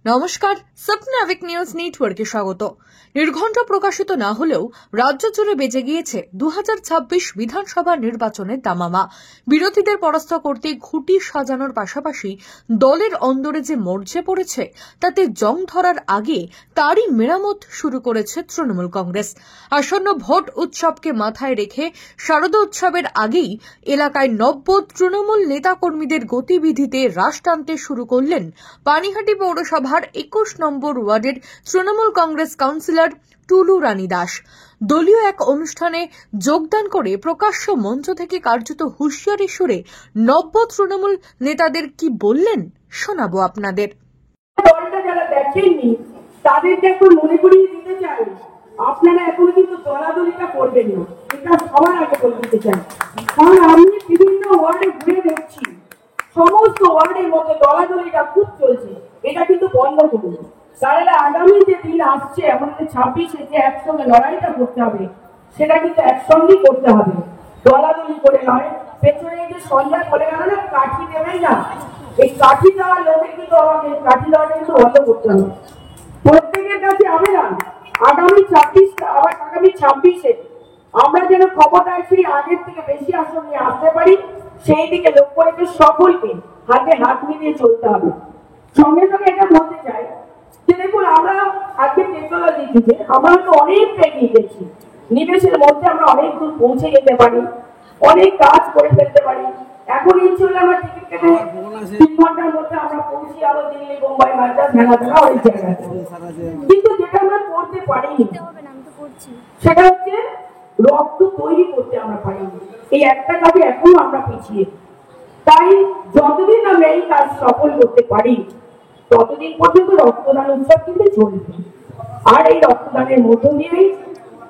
নমস্কার, স্বপ্নাভিক নিউজ নেটওয়ার্কে স্বাগত। নির্ঘণ্ট প্রকাশিত না হলেও রাজ্য জুড়ে বেজে গিয়েছে 2026 বিধানসভা নির্বাচনের দামামা। বিরোধীদের পরাস্ত করতে খুঁটি সাজানোর পাশাপাশি দলের অন্দরে যে মরচে পড়েছে তাতে জং ধরার আগে তারই মেরামত শুরু করেছে তৃণমূল কংগ্রেস। আসন্ন ভোট উৎসবকে মাথায় রেখে শারদা উৎসবের আগেই এলাকায় নব্য তৃণমূল নেতাকর্মীদের গতিবিধিতে রাশ টানতে শুরু করলেন পানিহাটি পৌরসভা 21 নম্বর ওয়ার্ডের তৃণমূল কংগ্রেস কাউন্সিলর টুলু রানী দাস। দলীয় এক অনুষ্ঠানে যোগদান করে প্রকাশ্য মঞ্চ থেকে কার্যত হুঁশিয়ারি সুরে নব্য তৃণমূল নেতাদের কি বললেন শোনাবো আপনাদের। দলটা যারা দেখেননি তাদেরকে একটু মনে করিয়ে দিতে চাই, আপনারা এখনো কিন্তু দলাদলিটা করবেন না, এটা সবার আগে বলে দিতে চাই। কারণ আমি বিভিন্ন ওয়ার্ডে ঘুরে দেখছি সমস্ত ওয়ার্ডের মধ্যে দলাদলিটা খুব চলছে, এটা কিন্তু বন্ধ করুন। তাহলে আগামী যে দিন আসছে আমাদের 26-এ যে একসঙ্গে লড়াইটা করতে হবে সেটা কিন্তু একসঙ্গেই করতে হবে, দলাদলি করে নয়। পেছনে যে সন্ধ্যা বলে গেল না কাঠি দেবেন না, এই কাঠি দেওয়ার লোকে কিন্তু আমাকে কাঠি দেওয়াটা কিন্তু বন্ধ করতে হবে। প্রত্যেকের কাছে আবেদন, আগামী 26-এ আমরা যেন ক্ষমতায় সেই আগের থেকে বেশি আসন নিয়ে আসতে পারি, সেই দিকে লক্ষ্য রেখে সকলকে হাতে হাত মিলিয়ে চলতে হবে। সঙ্গে সঙ্গে এটা বলতে চাই যে দেখুন, আমরা আজকে টেকনোলজি যুগে আমরা তো অনেক এগিয়ে গেছি, নিবেশের মধ্যে আমরা অনেক দূর পৌঁছে যেতে পারি, অনেক কাজ করে ফেলতে পারি। এখন ইচ্ছে হলে আমরা টিকিট কেটে 3 ঘন্টার মধ্যে আমরা পৌঁছে যাবো দিল্লি, বোম্বাই, মাদ্রাজ, ভেড়াতলা অনেক জায়গায়। কিন্তু যেটা আমরা করতে পারিনি সেটা হচ্ছে রক্ত তৈরি করতে আমরা পারিনি, এই একটা কাজে এখনো আমরা পিছিয়ে। তাই যতদিন আমরা এই কাজ সফল করতে পারি ততদিন পর্যন্ত রক্তদান উৎসব কিন্তু চলবে। আর এই রক্তদানের মধ্য দিয়েই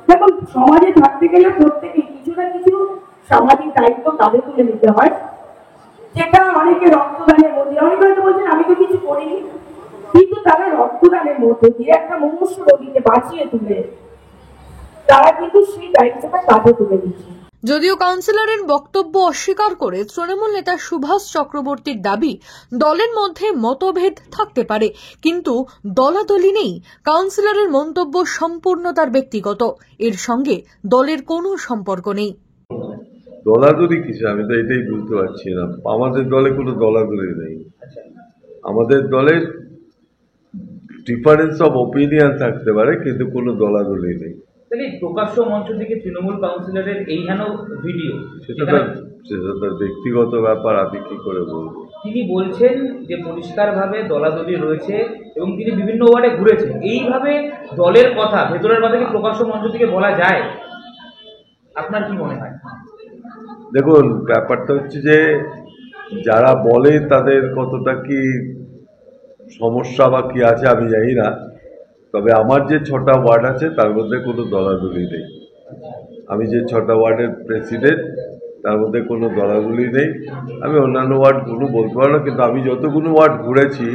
দেখুন, সমাজে থাকতে গেলে প্রত্যেকে কিছু না কিছু সামাজিক দায়িত্ব তাদের তুলে নিতে হয়, যেটা অনেকে রক্তদানের মধ্যে, অনেকে হয়তো বলছেন আমি তো কিছু করিনি, কিন্তু তারা রক্তদানের মধ্য দিয়ে একটা মুমূর্ষু রোগীকে বাঁচিয়ে তুলে তারা কিন্তু সেই দায়িত্বটা কাঁধে তুলে দিচ্ছে। যদিও কাউন্সিলরের বক্তব্য অস্বীকার করে তৃণমূল নেতা সুভাষ চক্রবর্তীর দাবি, দলের মধ্যে মতভেদ থাকতে পারে কিন্তু দলাদলি নেই। কাউন্সিলরের মন্তব্য সম্পূর্ণ তার ব্যক্তিগত, এর সঙ্গে দলের কোনো সম্পর্ক নেই। দলাদলি কিছু আমি তো এটাই বুঝতে পারছি না। আমাদের দলে কোনো দলাদলি নেই। আমাদের দলের ডিফারেন্স অফ ওপিনিয়ন থাকতে পারে কিন্তু কোনো দলাদলি নেই। প্রকাশ্য মঞ্চ থেকে তৃণমূল কাউন্সিলরের এই হেন ভিডিও, সেটা তার ব্যক্তিগত ব্যাপার, আমি কি করে বলবো। তিনি বলছেন যে পরিষ্কারভাবে দলাদলি রয়েছে এবং তিনি বিভিন্ন ওয়ার্ডে ঘুরেছেন। এইভাবে দলের কথা, ভেতরের কথা কি প্রকাশ্য মঞ্চ থেকে বলা যায়? আপনার কি মনে হয়? দেখুন, ব্যাপারটা হচ্ছে যে যারা বলে তাদের কতটা কি সমস্যা বা কি আছে আমি জানি না, তবে আমার যে 6টা ওয়ার্ড আছে তার মধ্যে কোনো দলাদলি নেই। আমি যে 6টা ওয়ার্ডের প্রেসিডেন্ট তার মধ্যে কোনো দলাদলি নেই। আমি অন্যান্য ওয়ার্ডগুলো বলতে পারবো না, কিন্তু আমি যতগুলো ওয়ার্ড ঘুরেছি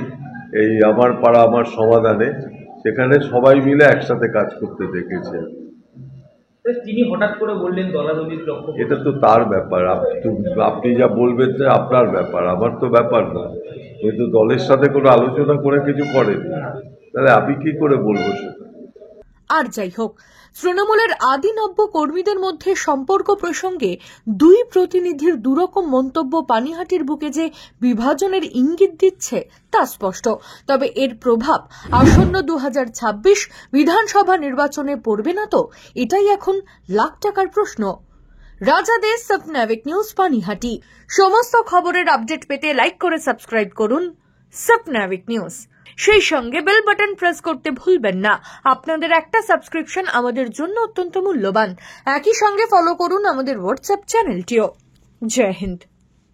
এই আমার পাড়া আমার সমাধানে, সেখানে সবাই মিলে একসাথে কাজ করতে দেখেছে। তিনি হঠাৎ করে বললেন দলাদলির লক্ষ্য, এটা তো তার ব্যাপার। আপনি যা বলবেন যে আপনার ব্যাপার, আমার তো ব্যাপার না। কিন্তু দলের সাথে কোনো আলোচনা করে কিছু করেনি, তাহলে আমি কি করে বলবো সেটা। আর যাই হোক, তৃণমূলের আদি নব্য কর্মীদের মধ্যে সম্পর্ক প্রসঙ্গে দুই প্রতিনিধির দুরকম মন্তব্য পানিহাটির বুকে যে বিভাজনের ইঙ্গিত দিচ্ছে তা স্পষ্ট। তবে এর প্রভাব আসন্ন 2026 বিধানসভা নির্বাচনে পড়বে না তো, এটাই এখন লাখ টাকার প্রশ্ন। রাজা দে, স্বপ্নাভিক নিউজ, পানিহাটি। সমস্ত খবরের আপডেট পেতে লাইক করে সাবস্ক্রাইব করুন স্বপ্নাভিক নিউজ। সেই সঙ্গে বেল বাটন প্রেস করতে ভুলবেন না। আপনাদের একটা সাবস্ক্রিপশন আমাদের জন্য অত্যন্ত মূল্যবান। একই সঙ্গে ফলো করুন আমাদের হোয়াটসঅ্যাপ চ্যানেলটিও। জয় হিন্দ।